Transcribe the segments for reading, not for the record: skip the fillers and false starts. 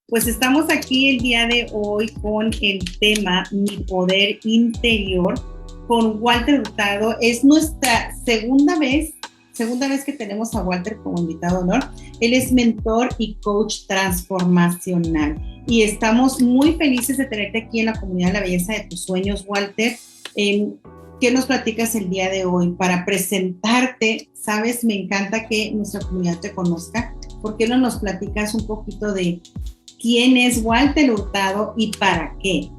Pues estamos aquí el día de hoy con el tema Mi Poder Interior con Walter Hurtado. Es nuestra segunda vez que tenemos a Walter como invitado de honor. Él es mentor y coach transformacional. Y estamos muy felices de tenerte aquí en la comunidad de la belleza de tus sueños, Walter. ¿Qué nos platicas el día de hoy? Para presentarte, sabes, me encanta que nuestra comunidad te conozca. ¿Por qué no nos platicas un poquito de quién es Walter Hurtado y para qué?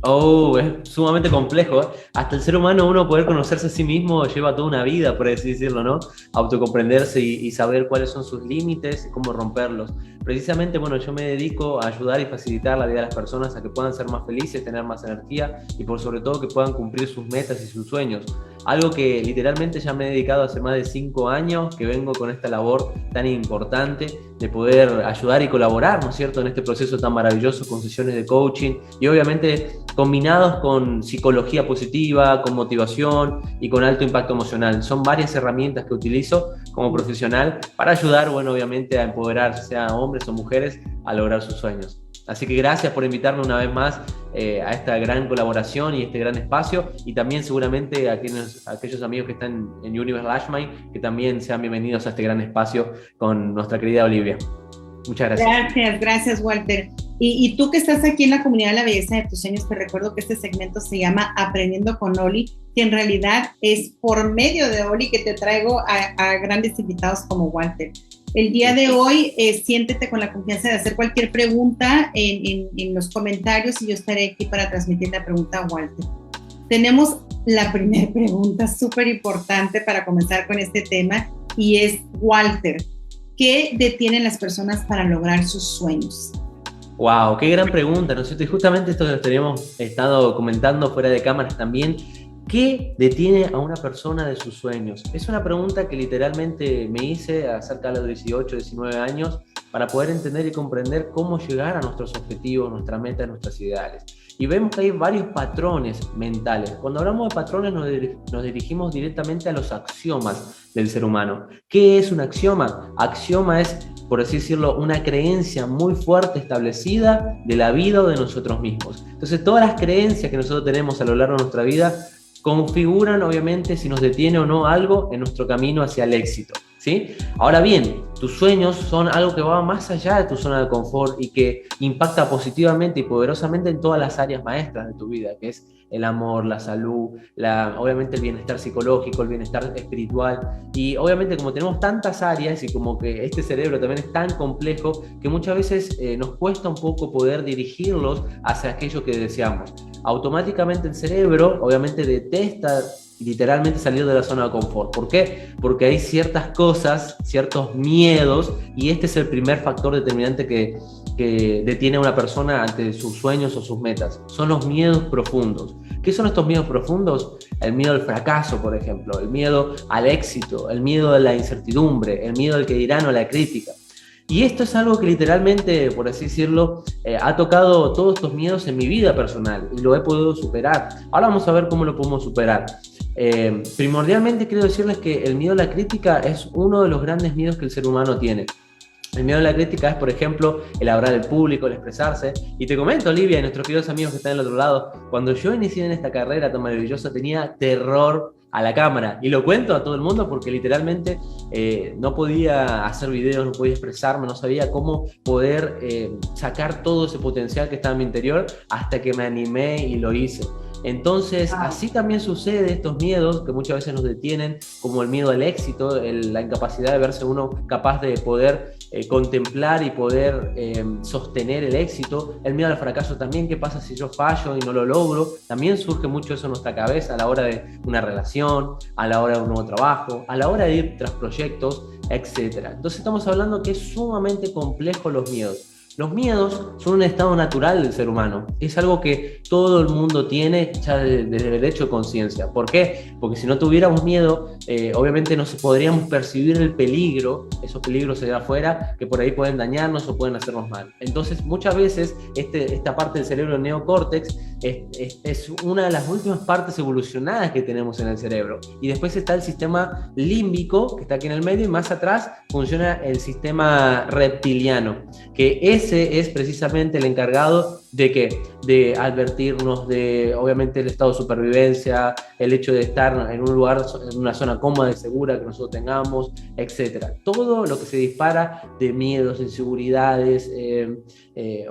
Oh, es sumamente complejo, ¿eh? Hasta el ser humano, uno poder conocerse a sí mismo lleva toda una vida, por así decirlo, ¿no? Autocomprenderse y saber cuáles son sus límites y cómo romperlos. Precisamente, bueno, yo me dedico a ayudar y facilitar la vida de las personas a que puedan ser más felices, tener más energía y por sobre todo que puedan cumplir sus metas y sus sueños. Algo que literalmente ya me he dedicado hace más de 5 años, que vengo con esta labor tan importante de poder ayudar y colaborar, ¿no es cierto?, en este proceso tan maravilloso con sesiones de coaching y obviamente combinados con psicología positiva, con motivación y con alto impacto emocional. Son varias herramientas que utilizo como profesional para ayudar, bueno, obviamente a empoderar, sea hombres o mujeres, a lograr sus sueños. Así que gracias por invitarme una vez más a esta gran colaboración y este gran espacio, y también seguramente a aquellos amigos que están en Universe Lashmind, que también sean bienvenidos a este gran espacio con nuestra querida Olivia. Muchas gracias. Gracias, Walter. Y tú que estás aquí en la comunidad de la belleza de tus sueños, te recuerdo que este segmento se llama Aprendiendo con Oli, que en realidad es por medio de Oli que te traigo a grandes invitados como Walter. El día de hoy, siéntete con la confianza de hacer cualquier pregunta en los comentarios y yo estaré aquí para transmitir la pregunta a Walter. Tenemos la primera pregunta súper importante para comenzar con este tema y es, Walter, ¿qué detienen las personas para lograr sus sueños? Wow, qué gran pregunta, ¿no es cierto? Y justamente esto que nos teníamos estado comentando fuera de cámaras también. ¿Qué detiene a una persona de sus sueños? Es una pregunta que literalmente me hice acerca de los 18, 19 años para poder entender y comprender cómo llegar a nuestros objetivos, nuestras metas, nuestros ideales. Y vemos que hay varios patrones mentales. Cuando hablamos de patrones nos dirigimos directamente a los axiomas del ser humano. ¿Qué es un axioma? Axioma es, por así decirlo, una creencia muy fuerte establecida de la vida o de nosotros mismos. Entonces, todas las creencias que nosotros tenemos a lo largo de nuestra vida configuran, obviamente, si nos detiene o no algo en nuestro camino hacia el éxito, ¿sí? Ahora bien, tus sueños son algo que va más allá de tu zona de confort y que impacta positivamente y poderosamente en todas las áreas maestras de tu vida, que es el amor, la salud, obviamente el bienestar psicológico, el bienestar espiritual. Y obviamente como tenemos tantas áreas y como que este cerebro también es tan complejo que muchas veces nos cuesta un poco poder dirigirlos hacia aquello que deseamos. Automáticamente el cerebro obviamente detesta literalmente salir de la zona de confort. ¿Por qué? Porque hay ciertas cosas, ciertos miedos, y este es el primer factor determinante que detiene a una persona ante sus sueños o sus metas. Son los miedos profundos. ¿Qué son estos miedos profundos? El miedo al fracaso, por ejemplo, el miedo al éxito, el miedo a la incertidumbre, el miedo al que dirán o a la crítica. Y esto es algo que literalmente, por así decirlo, ha tocado todos estos miedos en mi vida personal y lo he podido superar. Ahora vamos a ver cómo lo podemos superar. Primordialmente quiero decirles que el miedo a la crítica es uno de los grandes miedos que el ser humano tiene. El miedo a la crítica es, por ejemplo, el hablar al público, el expresarse. Y te comento, Olivia, y nuestros queridos amigos que están del otro lado, cuando yo inicié en esta carrera tan maravillosa tenía terror a la cámara. Y lo cuento a todo el mundo porque literalmente no podía hacer videos, no podía expresarme, no sabía cómo poder sacar todo ese potencial que estaba en mi interior hasta que me animé y lo hice. Entonces, así también sucede estos miedos que muchas veces nos detienen, como el miedo al éxito, la incapacidad de verse uno capaz de poder contemplar y poder sostener el éxito. El miedo al fracaso también, ¿qué pasa si yo fallo y no lo logro? También surge mucho eso en nuestra cabeza a la hora de una relación, a la hora de un nuevo trabajo, a la hora de ir tras proyectos, etc. Entonces estamos hablando que es sumamente complejo los miedos. Los miedos son un estado natural del ser humano. Es algo que todo el mundo tiene ya desde el hecho de conciencia. ¿Por qué? Porque si no tuviéramos miedo, obviamente no podríamos percibir el peligro, esos peligros de afuera, que por ahí pueden dañarnos o pueden hacernos mal. Entonces, muchas veces esta parte del cerebro, el neocórtex, es una de las últimas partes evolucionadas que tenemos en el cerebro. Y después está el sistema límbico, que está aquí en el medio, y más atrás funciona el sistema reptiliano, que es ese es precisamente el encargado de ¿qué? De advertirnos de, obviamente, el estado de supervivencia, el hecho de estar en un lugar, en una zona cómoda y segura que nosotros tengamos, etcétera. Todo lo que se dispara de miedos, inseguridades,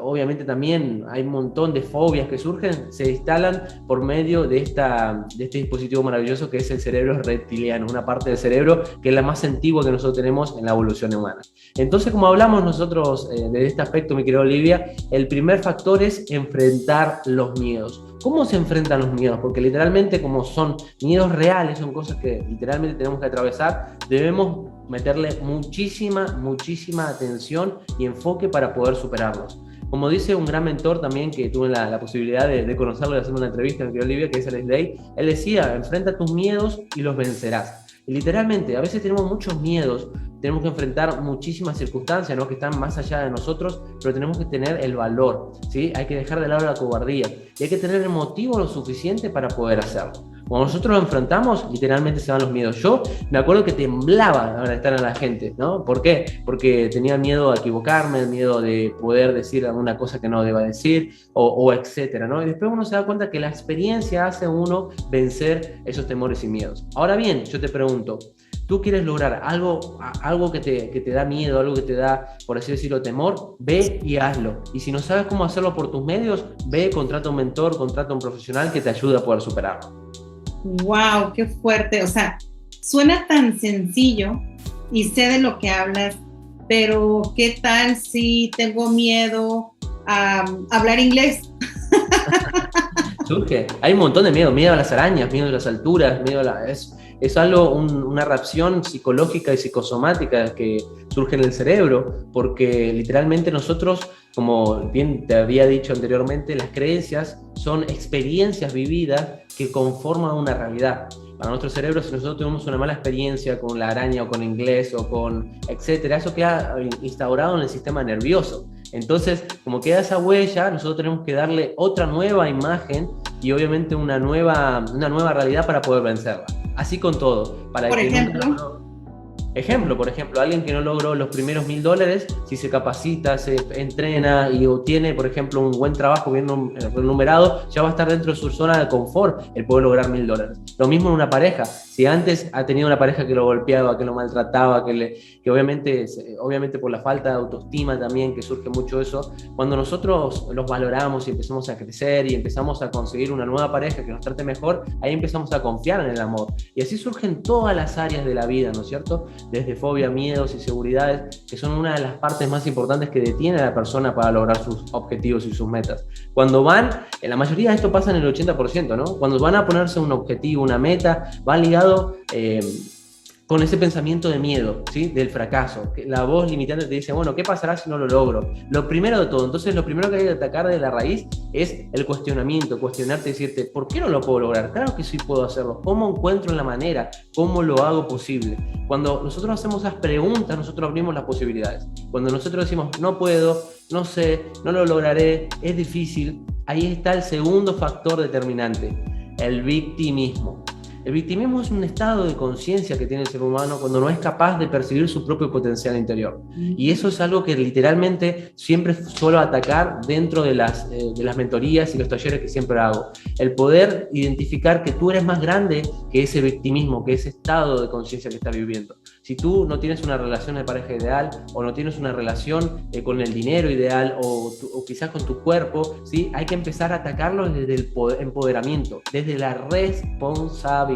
obviamente también hay un montón de fobias que surgen, se instalan por medio de este dispositivo maravilloso que es el cerebro reptiliano, una parte del cerebro que es la más antigua que nosotros tenemos en la evolución humana. Entonces, como hablamos nosotros de este aspecto, mi querida Olivia, el primer factor es enfrentar los miedos. ¿Cómo se enfrentan los miedos? Porque literalmente, como son miedos reales, son cosas que literalmente tenemos que atravesar, debemos meterle muchísima atención y enfoque para poder superarlos. Como dice un gran mentor también que tuve la posibilidad de conocerlo y hacer una entrevista en Olivia, que es Alex Day, él decía, enfrenta tus miedos y los vencerás. Y literalmente, a veces tenemos muchos miedos, tenemos que enfrentar muchísimas circunstancias, ¿no? Que están más allá de nosotros, pero tenemos que tener el valor, ¿sí? Hay que dejar de lado la cobardía y hay que tener el motivo lo suficiente para poder hacerlo. Cuando nosotros lo enfrentamos, literalmente se van los miedos. Yo me acuerdo que temblaba al estar a la gente, ¿no? ¿Por qué? Porque tenía miedo a equivocarme, el miedo de poder decir alguna cosa que no deba decir, o etcétera, ¿no? Y después uno se da cuenta que la experiencia hace a uno vencer esos temores y miedos. Ahora bien, yo te pregunto, tú quieres lograr algo que te da miedo, algo que te da, por así decirlo, temor, ve y hazlo. Y si no sabes cómo hacerlo por tus medios, ve, contrata un mentor, contrata un profesional que te ayude a poder superarlo. ¡Wow! ¡Qué fuerte! O sea, suena tan sencillo y sé de lo que hablas, pero ¿qué tal si tengo miedo a hablar inglés? Surge. Hay un montón de miedo a las arañas, miedo a las alturas, es algo, una reacción psicológica y psicosomática que surge en el cerebro, porque literalmente nosotros, como bien te había dicho anteriormente, las creencias son experiencias vividas que conforman una realidad. Para nuestro cerebro, si nosotros tuvimos una mala experiencia con la araña o con inglés o con etcétera, eso queda instaurado en el sistema nervioso. Entonces, como queda esa huella, nosotros tenemos que darle otra nueva imagen y obviamente una nueva realidad para poder vencerla. Así con todo. Por ejemplo. Por ejemplo, alguien que no logró los primeros $1,000, si se capacita, se entrena y obtiene, por ejemplo, un buen trabajo bien remunerado, ya va a estar dentro de su zona de confort el poder lograr $1,000. Lo mismo en una pareja. Si antes ha tenido una pareja que lo golpeaba, que lo maltrataba, que obviamente por la falta de autoestima también, que surge mucho eso, cuando nosotros los valoramos y empezamos a crecer y empezamos a conseguir una nueva pareja que nos trate mejor, ahí empezamos a confiar en el amor. Y así surgen todas las áreas de la vida, ¿no es cierto? Desde fobia, miedos, inseguridades, que son una de las partes más importantes que detiene a la persona para lograr sus objetivos y sus metas. Cuando en la mayoría de esto pasa en el 80%, ¿no? Cuando van a ponerse un objetivo, una meta, va ligado con ese pensamiento de miedo, ¿sí? Del fracaso. La voz limitante te dice, bueno, ¿qué pasará si no lo logro? Lo primero de todo, entonces lo primero que hay que atacar de la raíz es el cuestionamiento, cuestionarte y decirte, ¿por qué no lo puedo lograr? Claro que sí puedo hacerlo. ¿Cómo encuentro la manera? ¿Cómo lo hago posible? Cuando nosotros hacemos esas preguntas, nosotros abrimos las posibilidades. Cuando nosotros decimos, no puedo, no sé, no lo lograré, es difícil, ahí está el segundo factor determinante, el victimismo. El victimismo es un estado de conciencia que tiene el ser humano cuando no es capaz de percibir su propio potencial interior. Y eso es algo que literalmente siempre suelo atacar dentro de las mentorías y los talleres que siempre hago. El poder identificar que tú eres más grande que ese victimismo, que ese estado de conciencia que estás viviendo. Si tú no tienes una relación de pareja ideal o no tienes una relación con el dinero ideal o quizás con tu cuerpo, ¿sí? Hay que empezar a atacarlo desde el empoderamiento, desde la responsabilidad.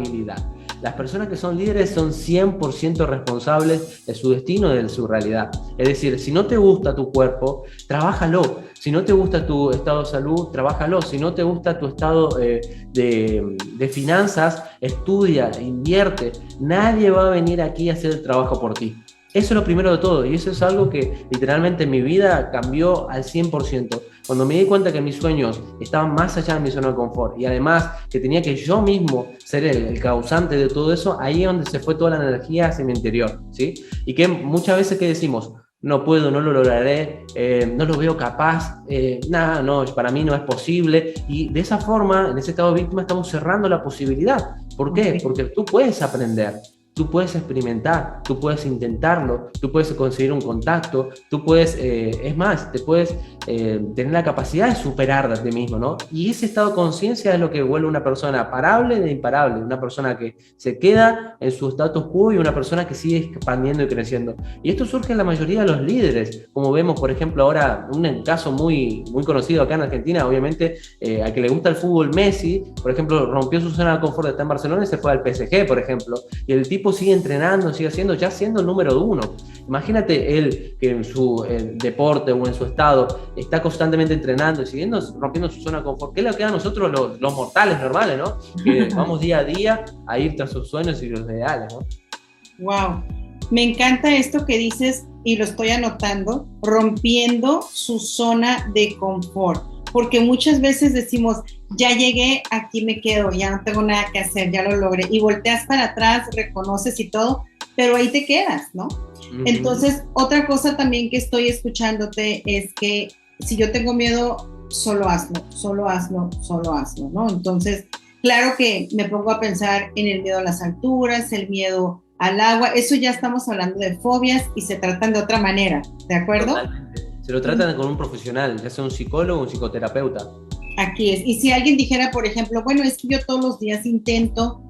Las personas que son líderes son 100% responsables de su destino y de su realidad. Es decir, si no te gusta tu cuerpo, trabájalo. Si no te gusta tu estado de salud, trabájalo. Si no te gusta tu estado de finanzas, estudia, invierte. Nadie va a venir aquí a hacer el trabajo por ti. Eso es lo primero de todo y eso es algo que literalmente en mi vida cambió al 100%. Cuando me di cuenta que mis sueños estaban más allá de mi zona de confort y además que tenía que yo mismo ser el causante de todo eso, ahí es donde se fue toda la energía hacia mi interior, ¿sí? Y que muchas veces que decimos, no puedo, no lo lograré, no lo veo capaz, nada, no, para mí no es posible. Y de esa forma, en ese estado de víctima, estamos cerrando la posibilidad. ¿Por qué? Porque tú puedes aprender. tú puedes experimentar, tú puedes intentarlo, tú puedes conseguir un contacto, tú puedes, es más, te puedes tener la capacidad de superar de ti mismo, ¿no? Y ese estado de conciencia es lo que vuelve una persona parable de imparable, una persona que se queda en su status quo y una persona que sigue expandiendo y creciendo. Y esto surge en la mayoría de los líderes, como vemos, por ejemplo, ahora un caso muy conocido acá en Argentina, obviamente, al que le gusta el fútbol, Messi, por ejemplo, rompió su zona de confort de estar en Barcelona y se fue al PSG, por ejemplo, y el tipo sigue entrenando, sigue ya siendo el número 1. Imagínate él que en su deporte o en su estado está constantemente entrenando y siguiendo rompiendo su zona de confort. ¿Qué es lo que da a nosotros los mortales normales, ¿no? Que vamos día a día a ir tras sus sueños y los ideales, ¿no? Wow, me encanta esto que dices y lo estoy anotando, rompiendo su zona de confort, porque muchas veces decimos, ya llegué, aquí me quedo, ya no tengo nada que hacer, ya lo logré, y volteas para atrás, reconoces y todo, pero ahí te quedas, ¿no? Uh-huh. Entonces, otra cosa también que estoy escuchándote es que si yo tengo miedo, solo hazlo, ¿no? Entonces, claro que me pongo a pensar en el miedo a las alturas, el miedo al agua, eso ya estamos hablando de fobias y se tratan de otra manera, ¿de acuerdo? Totalmente. Se lo tratan con un profesional, ya sea un psicólogo o un psicoterapeuta. Aquí es. Y si alguien dijera, por ejemplo, bueno, es que yo todos los días intento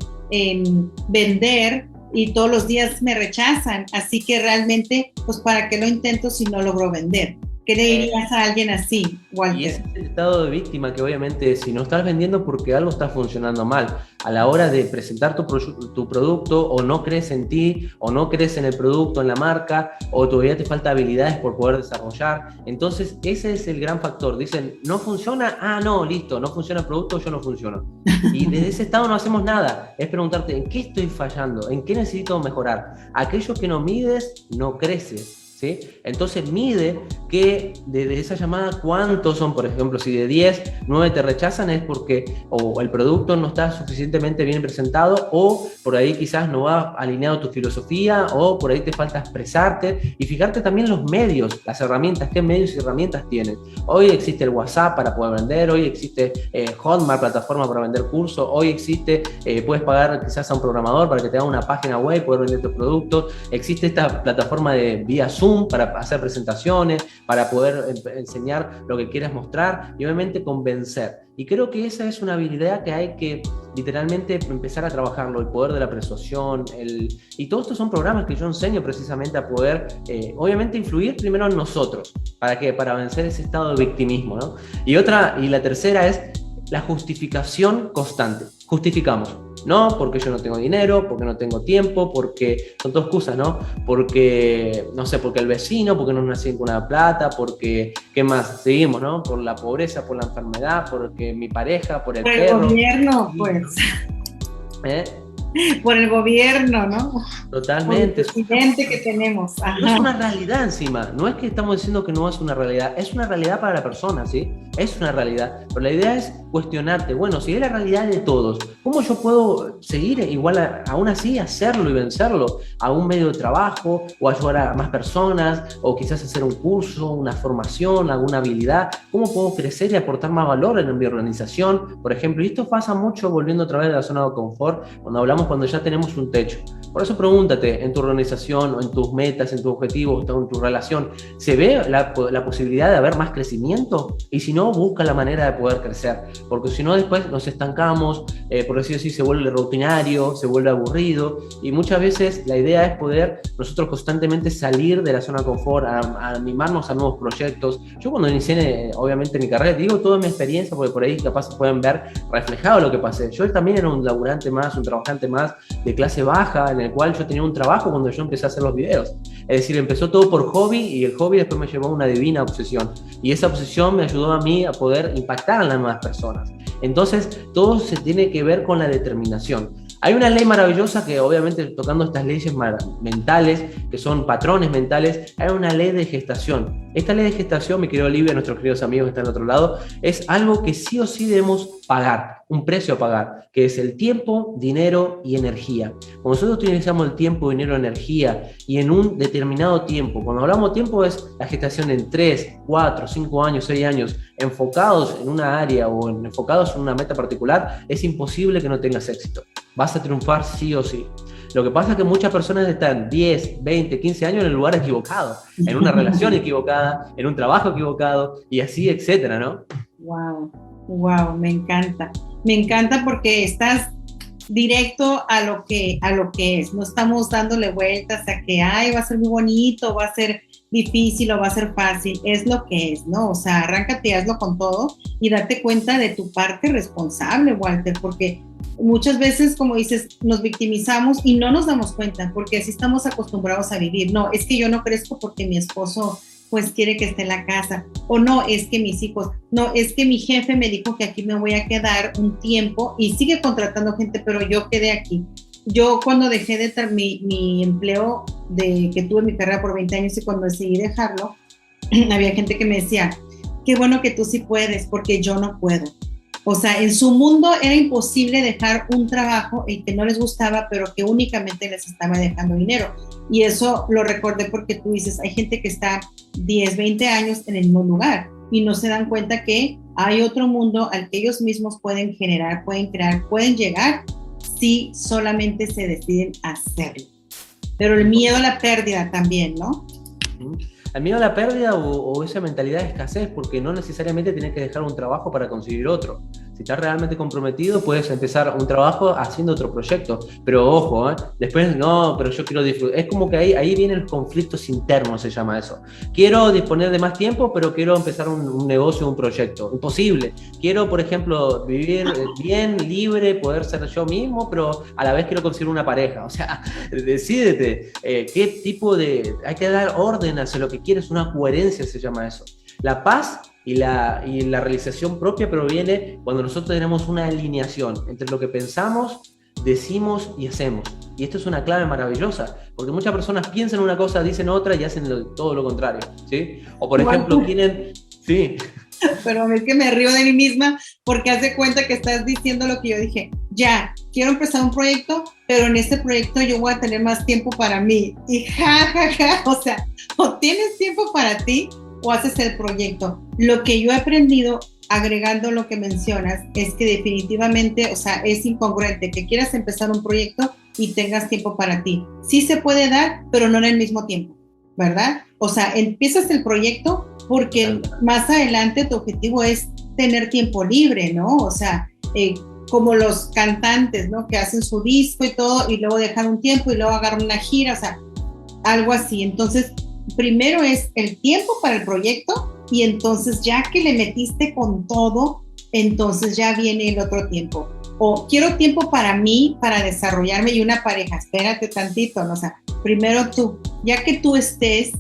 vender y todos los días me rechazan, así que realmente, pues, ¿para qué lo intento si no logro vender? ¿Qué le dirías a alguien así, Walter? Y ese es el estado de víctima que obviamente si no estás vendiendo porque algo está funcionando mal, a la hora de presentar tu producto o no crees en ti, o no crees en el producto, en la marca, o todavía te falta habilidades por poder desarrollar, entonces ese es el gran factor. Dicen, ¿no funciona? Ah, no, listo, no funciona el producto, yo no funciono. Y desde ese estado no hacemos nada, es preguntarte, ¿en qué estoy fallando? ¿En qué necesito mejorar? Aquello que no mides, no creces. ¿Sí? Entonces mide que de esa llamada cuántos son, por ejemplo, si de 10, 9 te rechazan es porque o el producto no está suficientemente bien presentado o por ahí quizás no va alineado a tu filosofía o por ahí te falta expresarte y fijarte también los medios, las herramientas, qué medios y herramientas tienen. Hoy existe el WhatsApp para poder vender, hoy existe Hotmart, plataforma para vender cursos, hoy existe, puedes pagar quizás a un programador para que te haga una página web, poder vender tus productos, existe esta plataforma de vía Zoom para hacer presentaciones, para poder enseñar lo que quieras mostrar y obviamente convencer. Y creo que esa es una habilidad que hay que literalmente empezar a trabajarlo, el poder de la persuasión, y todos estos son programas que yo enseño precisamente a poder, obviamente, influir primero en nosotros. ¿Para qué? Para vencer ese estado de victimismo, ¿no? Y la tercera es la justificación constante. Justificamos. No, porque yo no tengo dinero, porque no tengo tiempo, porque son todas excusas, ¿no? Porque, no sé, porque el vecino, porque no nací con una plata, porque, ¿qué más? Seguimos, ¿no? Por la pobreza, por la enfermedad, porque mi pareja, por el perro. Por el gobierno, pues. Por el gobierno, ¿no? Totalmente. Por el presidente que tenemos. Ajá. No es una realidad encima, no es que estamos diciendo que no es una realidad, es una realidad para la persona, ¿sí? Es una realidad, pero la idea es cuestionarte, bueno, si es la realidad de todos, ¿cómo yo puedo seguir igual aún así hacerlo y vencerlo? A un medio de trabajo, o ayudar a más personas, o quizás hacer un curso, una formación, alguna habilidad, ¿cómo puedo crecer y aportar más valor en mi organización? Por ejemplo, y esto pasa mucho volviendo otra vez de la zona de confort, cuando ya tenemos un techo. Por eso pregúntate, en tu organización, o en tus metas, en tus objetivos, en tu relación, ¿se ve la posibilidad de haber más crecimiento? Y si no, busca la manera de poder crecer, porque si no después nos estancamos, por decirlo así, se vuelve rutinario, se vuelve aburrido, y muchas veces la idea es poder nosotros constantemente salir de la zona de confort, a animarnos a nuevos proyectos. Yo cuando inicié, obviamente, mi carrera, digo toda mi experiencia, porque por ahí capaz pueden ver reflejado lo que pasé. Yo también era un laburante más, un trabajante más de clase baja, en el cual yo tenía un trabajo cuando yo empecé a hacer los videos. Es decir, empezó todo por hobby y el hobby después me llevó a una divina obsesión. Y esa obsesión me ayudó a mí a poder impactar a las nuevas personas. Entonces, todo se tiene que ver con la determinación. Hay una ley maravillosa que, obviamente, tocando estas leyes mentales, que son patrones mentales, hay una ley de gestación. Esta ley de gestación, mi querido Olivia, nuestros queridos amigos que están al otro lado, es algo que sí o sí debemos pagar, un precio a pagar, que es el tiempo, dinero y energía. Cuando nosotros utilizamos el tiempo, dinero, energía, y en un determinado tiempo, cuando hablamos de tiempo es la gestación en 3, 4, 5 años, 6 años, enfocados en una área o enfocados en una meta particular, es imposible que no tengas éxito. Vas a triunfar sí o sí. Lo que pasa es que muchas personas están 10, 20, 15 años en el lugar equivocado, en una relación equivocada, en un trabajo equivocado y así, etcétera, ¿no? Wow, wow, me encanta. Me encanta porque estás directo a lo que es. No estamos dándole vueltas a que, ay, va a ser muy bonito, va a ser difícil o va a ser fácil. Es lo que es, ¿no? O sea, arráncate y hazlo con todo y date cuenta de tu parte responsable, Walter, porque muchas veces, como dices, nos victimizamos y no nos damos cuenta porque así estamos acostumbrados a vivir. No, es que yo no crezco porque mi esposo pues quiere que esté en la casa, o no, es que mis hijos, no, es que mi jefe me dijo que aquí me voy a quedar un tiempo y sigue contratando gente, pero yo quedé aquí. Yo cuando dejé de mi empleo, de que tuve mi carrera por 20 años y cuando decidí dejarlo, había gente que me decía, qué bueno que tú sí puedes, porque yo no puedo. O sea, en su mundo era imposible dejar un trabajo y que no les gustaba, pero que únicamente les estaba dejando dinero. Y eso lo recordé porque tú dices, hay gente que está 10, 20 años en el mismo lugar y no se dan cuenta que hay otro mundo al que ellos mismos pueden generar, pueden crear, pueden llegar si solamente se deciden hacerlo. Pero el miedo a la pérdida también, ¿no? El miedo a la pérdida o esa mentalidad de escasez, porque no necesariamente tienes que dejar un trabajo para conseguir otro. Si estás realmente comprometido, puedes empezar un trabajo haciendo otro proyecto. Pero ojo, después no, pero yo quiero disfrutar. Es como que ahí vienen los conflictos internos, se llama eso. Quiero disponer de más tiempo, pero quiero empezar un negocio, un proyecto. Imposible. Quiero, por ejemplo, vivir bien, libre, poder ser yo mismo, pero a la vez quiero conseguir una pareja. O sea, decídete. ¿Qué tipo de...? Hay que dar orden hacia lo que quieres, una coherencia se llama eso. La paz y la realización propia proviene cuando nosotros tenemos una alineación entre lo que pensamos, decimos y hacemos. Y esto es una clave maravillosa, porque muchas personas piensan una cosa, dicen otra y hacen todo lo contrario, ¿sí? O por ejemplo, quieren... Sí. Pero es que me río de mí misma porque haz de cuenta que estás diciendo lo que yo dije. Ya, quiero empezar un proyecto, pero en este proyecto yo voy a tener más tiempo para mí. Y o sea, o tienes tiempo para ti o haces el proyecto. Lo que yo he aprendido, agregando lo que mencionas, es que definitivamente, o sea, es incongruente que quieras empezar un proyecto y tengas tiempo para ti. Sí se puede dar, pero no en el mismo tiempo, ¿verdad? O sea, empiezas el proyecto porque más adelante tu objetivo es tener tiempo libre, ¿no? O sea, como los cantantes, ¿no? Que hacen su disco y todo y luego dejan un tiempo y luego agarran una gira, o sea, algo así. Entonces, primero es el tiempo para el proyecto y entonces ya que le metiste con todo, entonces ya viene el otro tiempo. O quiero tiempo para mí, para desarrollarme y una pareja, espérate tantito, ¿no? O sea, primero tú, ya que tú estés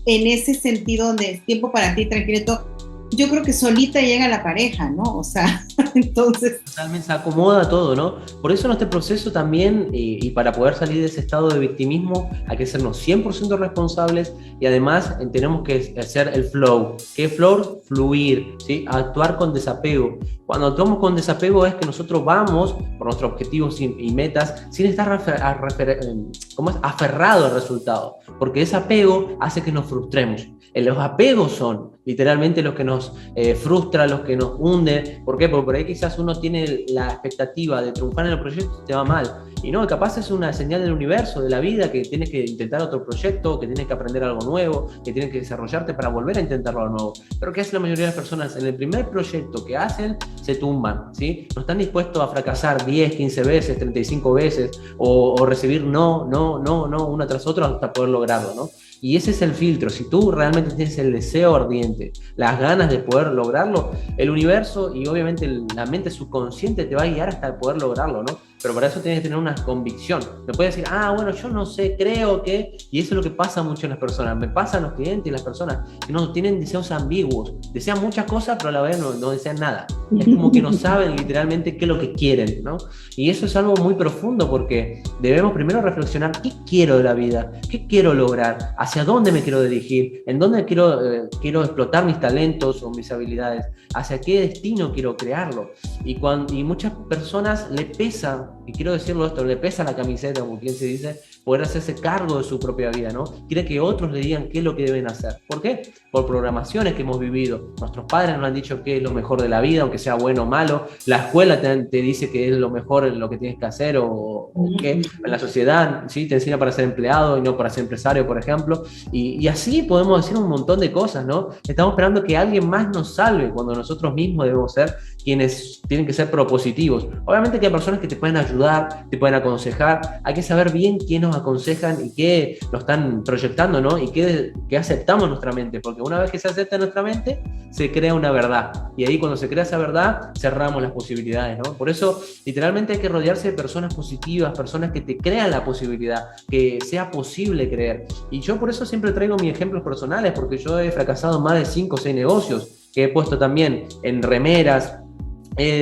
en ese sentido donde es tiempo para ti, tranquilo, yo creo que solita llega la pareja, ¿no? O sea, entonces... Totalmente se acomoda todo, ¿no? Por eso en este proceso también, y para poder salir de ese estado de victimismo, hay que sernos 100% responsables y además tenemos que hacer el flow. ¿Qué flow? Fluir, ¿sí? Actuar con desapego. Cuando actuamos con desapego es que nosotros vamos por nuestros objetivos y metas sin estar aferrado al resultado, porque ese apego hace que nos frustremos. Los apegos son literalmente los que nos frustran, los que nos hunden. ¿Por qué? Porque por ahí quizás uno tiene la expectativa de triunfar en el proyecto y te va mal. Y no, capaz es una señal del universo, de la vida, que tienes que intentar otro proyecto, que tienes que aprender algo nuevo, que tienes que desarrollarte para volver a intentarlo de nuevo. Pero ¿qué hace la mayoría de las personas? En el primer proyecto que hacen, se tumban, ¿sí? No están dispuestos a fracasar 10, 15 veces, 35 veces, o recibir no, una tras otra hasta poder lograrlo, ¿no? Y ese es el filtro. Si tú realmente tienes el deseo ardiente, las ganas de poder lograrlo, el universo y obviamente la mente subconsciente te va a guiar hasta poder lograrlo, ¿no? Pero para eso tienes que tener una convicción. No puedes decir, bueno, yo no sé, creo que... Y eso es lo que pasa mucho en las personas. Me pasa a los clientes y las personas que no tienen deseos ambiguos. Desean muchas cosas, pero a la vez no desean nada. Es como que no saben literalmente qué es lo que quieren, ¿no? Y eso es algo muy profundo porque debemos primero reflexionar qué quiero de la vida, qué quiero lograr, hacia dónde me quiero dirigir, en dónde quiero explotar mis talentos o mis habilidades, hacia qué destino quiero crearlo. Y muchas personas le pesa, y quiero decirlo esto, le pesa la camiseta, como quien se dice, poder hacerse cargo de su propia vida, ¿no? Quiere que otros le digan qué es lo que deben hacer. ¿Por qué? Por programaciones que hemos vivido. Nuestros padres nos han dicho qué es lo mejor de la vida, aunque sea bueno o malo. La escuela te dice que es lo mejor en lo que tienes que hacer o o que en la sociedad, ¿sí? Te enseña para ser empleado y no para ser empresario, por ejemplo. Y así podemos decir un montón de cosas, ¿no? Estamos esperando que alguien más nos salve cuando nosotros mismos debemos ser quienes tienen que ser propositivos. Obviamente que hay personas que te pueden ayudar, te pueden aconsejar. Hay que saber bien quién nos aconsejan y qué nos están proyectando, ¿no? Y qué aceptamos en nuestra mente, porque una vez que se acepta en nuestra mente, se crea una verdad. Y ahí cuando se crea esa verdad, cerramos las posibilidades, ¿no? Por eso, literalmente hay que rodearse de personas positivas, personas que te crean la posibilidad, que sea posible creer. Y yo por eso siempre traigo mis ejemplos personales, porque yo he fracasado en más de 5 o 6 negocios, que he puesto también en remeras.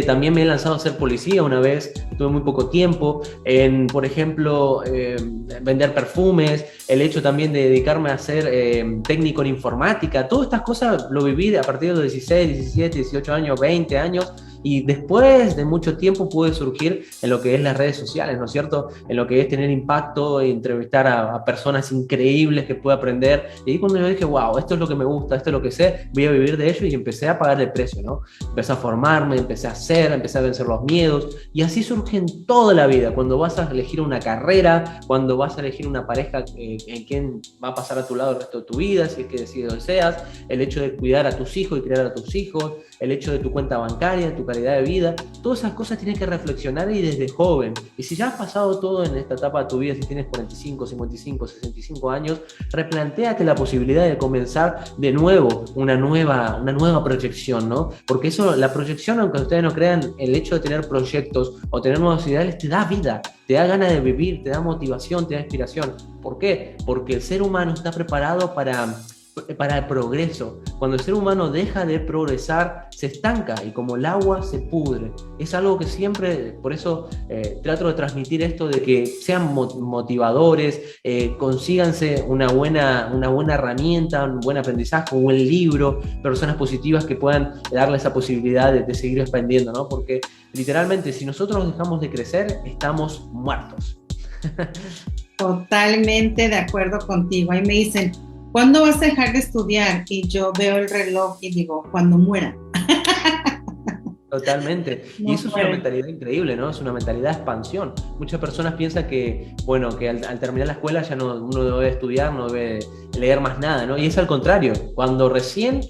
También me he lanzado a ser policía una vez, tuve muy poco tiempo, en, por ejemplo, vender perfumes, el hecho también de dedicarme a ser técnico en informática, todas estas cosas lo viví a partir de los 16, 17, 18 años, 20 años, y después de mucho tiempo pude surgir en lo que es las redes sociales, ¿no es cierto? En lo que es tener impacto, entrevistar a personas increíbles que puedo aprender. Y ahí cuando yo dije, wow, esto es lo que me gusta, esto es lo que sé, voy a vivir de ello, y empecé a pagar el precio, ¿no? Empecé a formarme, empecé a hacer, empecé a vencer los miedos, y así surge en toda la vida. Cuando vas a elegir una carrera, cuando vas a elegir una pareja en quien va a pasar a tu lado el resto de tu vida, si es que decides deseas, el hecho de cuidar a tus hijos y criar a tus hijos, el hecho de tu cuenta bancaria, tu calidad de vida, todas esas cosas tienes que reflexionar y desde joven. Y si ya has pasado todo en esta etapa de tu vida, si tienes 45, 55, 65 años, replantéate la posibilidad de comenzar de nuevo una nueva proyección, ¿no? Porque eso, la proyección, aunque ustedes no crean, el hecho de tener proyectos o tener nuevos ideales te da vida, te da ganas de vivir, te da motivación, te da inspiración. ¿Por qué? Porque el ser humano está preparado para el progreso. Cuando el ser humano deja de progresar, se estanca, y como el agua se pudre. Es algo que siempre, por eso trato de transmitir esto de que sean motivadores, consíganse una buena herramienta, un buen aprendizaje, un buen libro, personas positivas que puedan darle esa posibilidad de seguir expandiendo, ¿no? Porque literalmente, si nosotros dejamos de crecer, estamos muertos. Totalmente de acuerdo contigo. Ahí me dicen, ¿cuándo vas a dejar de estudiar? Y yo veo el reloj y digo, cuando muera. Totalmente. No, y eso es una mentalidad increíble, ¿no? Es una mentalidad de expansión. Muchas personas piensan que, bueno, que al terminar la escuela ya no, uno no debe estudiar, no debe leer más nada, ¿no? Y es al contrario. Cuando recién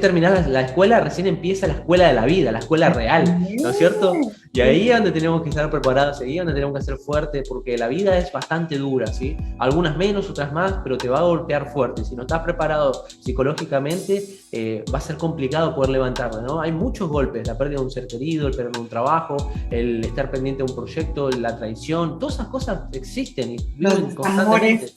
terminás la escuela, recién empieza la escuela de la vida, la escuela real, ¿no es cierto? Y ahí es donde tenemos que estar preparados, ahí es donde tenemos que ser fuertes, porque la vida es bastante dura, ¿sí? Algunas menos, otras más, pero te va a golpear fuerte. Si no estás preparado psicológicamente, va a ser complicado poder levantarte, ¿no? Hay muchos golpes, la pérdida de un ser querido, el perder un trabajo, el estar pendiente de un proyecto, la traición, todas esas cosas existen y viven constantemente.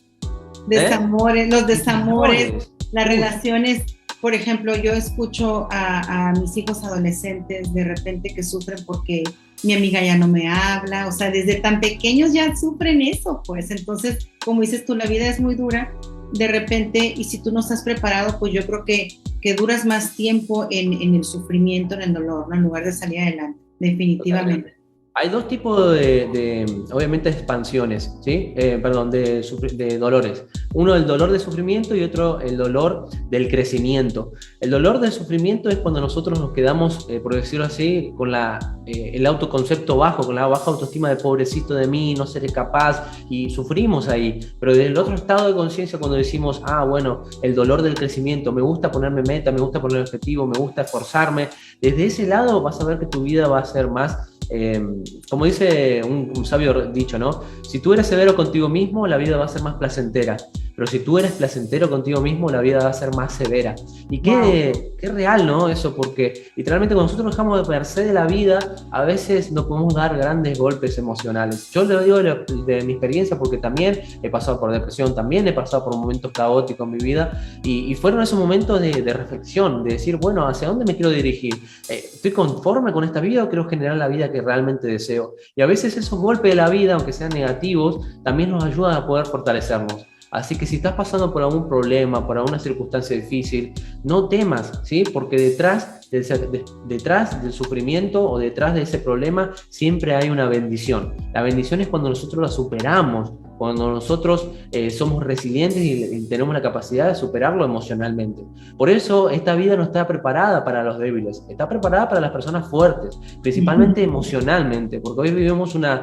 Los desamores, las relaciones. Por ejemplo, yo escucho a mis hijos adolescentes de repente que sufren porque mi amiga ya no me habla, o sea, desde tan pequeños ya sufren eso, pues. Entonces, como dices tú, la vida es muy dura de repente, y si tú no estás preparado, pues yo creo que duras más tiempo en el sufrimiento, en el dolor, ¿no? En lugar de salir adelante, definitivamente. Totalmente. Hay dos tipos obviamente, de expansiones, ¿sí? De dolores. Uno, el dolor de sufrimiento, y otro, el dolor del crecimiento. El dolor del sufrimiento es cuando nosotros nos quedamos, por decirlo así, con el autoconcepto bajo, con la baja autoestima de pobrecito de mí, no seré capaz, y sufrimos ahí. Pero desde el otro estado de conciencia, cuando decimos, bueno, el dolor del crecimiento, me gusta ponerme meta, me gusta poner objetivo, me gusta esforzarme, desde ese lado vas a ver que tu vida va a ser más... como dice un sabio dicho, ¿no? Si tú eres severo contigo mismo, la vida va a ser más placentera. Pero si tú eres placentero contigo mismo, la vida va a ser más severa. Y qué real, ¿no? Eso, porque literalmente cuando nosotros dejamos de merced de la vida, a veces nos podemos dar grandes golpes emocionales. Yo le digo de mi experiencia, porque también he pasado por depresión, también he pasado por momentos caóticos en mi vida, y fueron esos momentos de reflexión, de decir, bueno, ¿hacia dónde me quiero dirigir? ¿Estoy conforme con esta vida o quiero generar la vida que realmente deseo? Y a veces esos golpes de la vida, aunque sean negativos, también nos ayudan a poder fortalecernos. Así que si estás pasando por algún problema, por alguna circunstancia difícil, no temas, ¿sí? Porque detrás del sufrimiento o detrás de ese problema siempre hay una bendición. La bendición es cuando nosotros la superamos, cuando nosotros somos resilientes y tenemos la capacidad de superarlo emocionalmente. Por eso esta vida no está preparada para los débiles, está preparada para las personas fuertes, principalmente emocionalmente, porque hoy vivimos una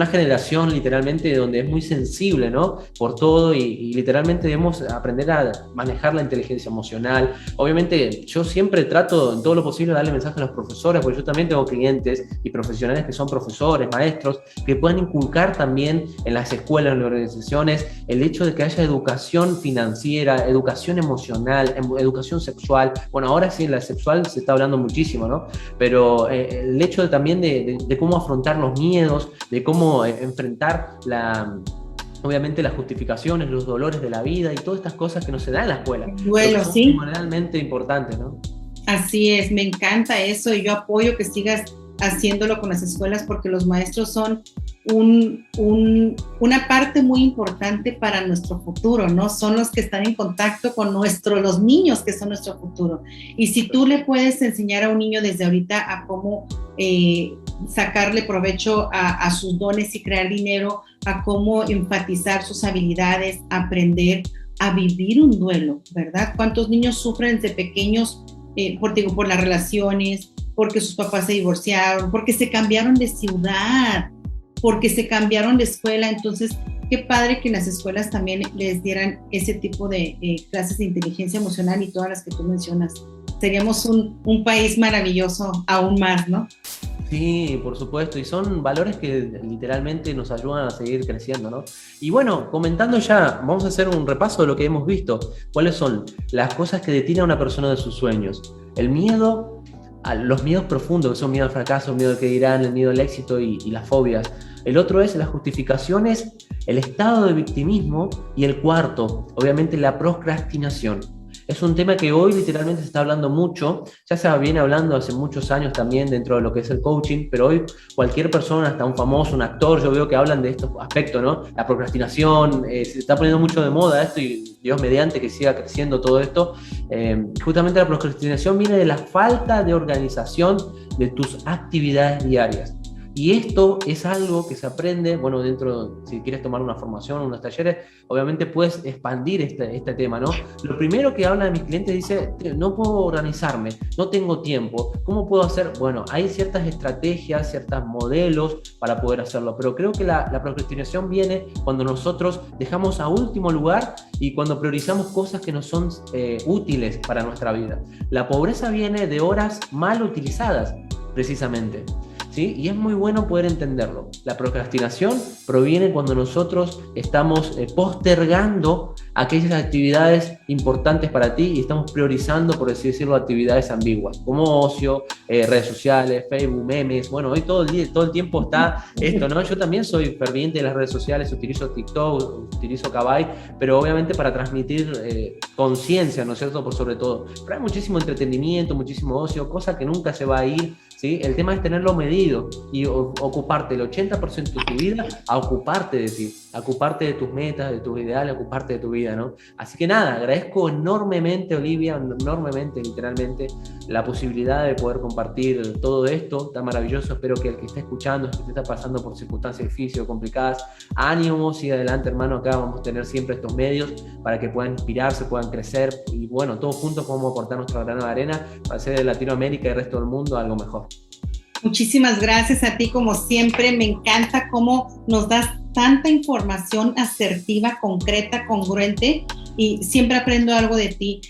generación literalmente donde es muy sensible, ¿no? Por todo y literalmente debemos aprender a manejar la inteligencia emocional. Obviamente yo siempre trato en todo lo posible de darle mensaje a los profesores, porque yo también tengo clientes y profesionales que son profesores, maestros, que puedan inculcar también en las escuelas, en las organizaciones, el hecho de que haya educación financiera, educación emocional, educación sexual. Bueno, ahora sí en la sexual se está hablando muchísimo, ¿no? Pero el hecho también de cómo afrontar los miedos, de cómo enfrentar obviamente las justificaciones, los dolores de la vida y todas estas cosas que no se dan en la escuela. Bueno, son sí. primordialmente importantes, ¿no? Así es, me encanta eso y yo apoyo que sigas haciéndolo con las escuelas porque los maestros son una parte muy importante para nuestro futuro, ¿no? Son los que están en contacto con los niños que son nuestro futuro. Y si tú le puedes enseñar a un niño desde ahorita a cómo sacarle provecho a sus dones y crear dinero, a cómo enfatizar sus habilidades, aprender a vivir un duelo, ¿verdad? ¿Cuántos niños sufren desde pequeños por las relaciones, porque sus papás se divorciaron, porque se cambiaron de ciudad, porque se cambiaron de escuela? Entonces, qué padre que en las escuelas también les dieran ese tipo de clases de inteligencia emocional y todas las que tú mencionas. Seríamos un país maravilloso aún más, ¿no? Sí, por supuesto, y son valores que literalmente nos ayudan a seguir creciendo, ¿no? Y bueno, comentando ya, vamos a hacer un repaso de lo que hemos visto. ¿Cuáles son las cosas que detienen a una persona de sus sueños? El miedo, los miedos profundos, que son miedo al fracaso, miedo al que dirán, el miedo al éxito y las fobias. El otro es las justificaciones, el estado de victimismo y el cuarto, obviamente, la procrastinación. Es un tema que hoy literalmente se está hablando mucho, ya se viene hablando hace muchos años también dentro de lo que es el coaching, pero hoy cualquier persona, hasta un famoso, un actor, yo veo que hablan de estos aspectos, ¿no? La procrastinación, se está poniendo mucho de moda esto y Dios mediante que siga creciendo todo esto. Justamente la procrastinación viene de la falta de organización de tus actividades diarias. Y esto es algo que se aprende, bueno, si quieres tomar una formación, unos talleres, obviamente puedes expandir este tema, ¿no? Lo primero que habla de mis clientes dice, no puedo organizarme, no tengo tiempo, ¿cómo puedo hacer? Bueno, hay ciertas estrategias, ciertos modelos para poder hacerlo, pero creo que la procrastinación viene cuando nosotros dejamos a último lugar y cuando priorizamos cosas que no son útiles para nuestra vida. La pobreza viene de horas mal utilizadas, precisamente. ¿Sí? Y es muy bueno poder entenderlo. La procrastinación proviene cuando nosotros estamos postergando aquellas actividades importantes para ti y estamos priorizando, por así decirlo, actividades ambiguas, como ocio, redes sociales, Facebook, memes. Bueno, hoy todo el tiempo está esto, ¿no? Yo también soy ferviente de las redes sociales, utilizo TikTok, utilizo Kawaii, pero obviamente para transmitir conciencia, ¿no es cierto? Por sobre todo. Pero hay muchísimo entretenimiento, muchísimo ocio, cosa que nunca se va a ir, ¿sí? El tema es tenerlo medido y ocuparte el 80% de tu vida a ocuparte de ti, a ocuparte de tus metas, de tus ideales, a ocuparte de tu vida, ¿no? Así que nada, agradezco enormemente, Olivia, enormemente, literalmente, la posibilidad de poder compartir todo esto tan maravilloso. Espero que el que está escuchando, el que está pasando por circunstancias difíciles o complicadas, ánimo, siga adelante, hermano. Acá vamos a tener siempre estos medios para que puedan inspirarse, puedan crecer y bueno, todos juntos podemos aportar nuestra grano de arena para hacer de Latinoamérica y el resto del mundo algo mejor. Muchísimas gracias a ti, como siempre. Me encanta cómo nos das tanta información asertiva, concreta, congruente, y siempre aprendo algo de ti.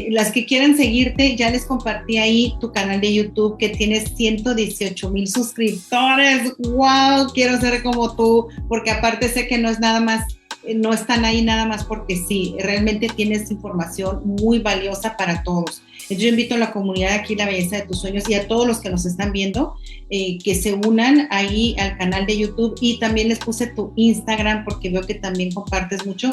Las que quieran seguirte, ya les compartí ahí tu canal de YouTube que tienes 118,000 suscriptores. ¡Wow! Quiero ser como tú, porque aparte sé que no es nada más, no están ahí nada más porque sí, realmente tienes información muy valiosa para todos. Yo invito a la comunidad aquí, La Belleza de Tus Sueños, y a todos los que nos están viendo, que se unan ahí al canal de YouTube, y también les puse tu Instagram porque veo que también compartes mucho.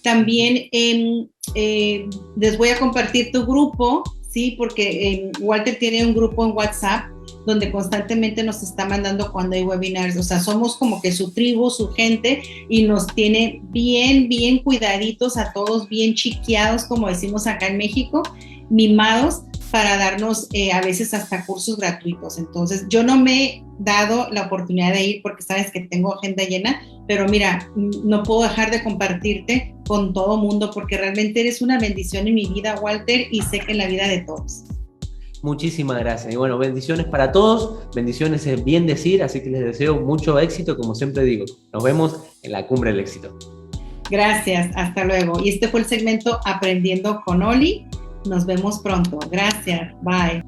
También les voy a compartir tu grupo, ¿sí? Porque Walter tiene un grupo en WhatsApp donde constantemente nos está mandando cuando hay webinars. O sea, somos como que su tribu, su gente, y nos tiene bien, bien cuidaditos a todos, bien chiqueados, como decimos acá en México, mimados, para darnos a veces hasta cursos gratuitos. Entonces, yo no me he dado la oportunidad de ir porque sabes que tengo agenda llena, pero mira, no puedo dejar de compartirte con todo mundo porque realmente eres una bendición en mi vida, Walter, y sé que en la vida de todos. Muchísimas gracias. Y bueno, bendiciones para todos, bendiciones es bien decir, así que les deseo mucho éxito, como siempre digo. Nos vemos en la Cumbre del Éxito. Gracias, hasta luego. Y este fue el segmento Aprendiendo con Oli. Nos vemos pronto. Gracias, bye.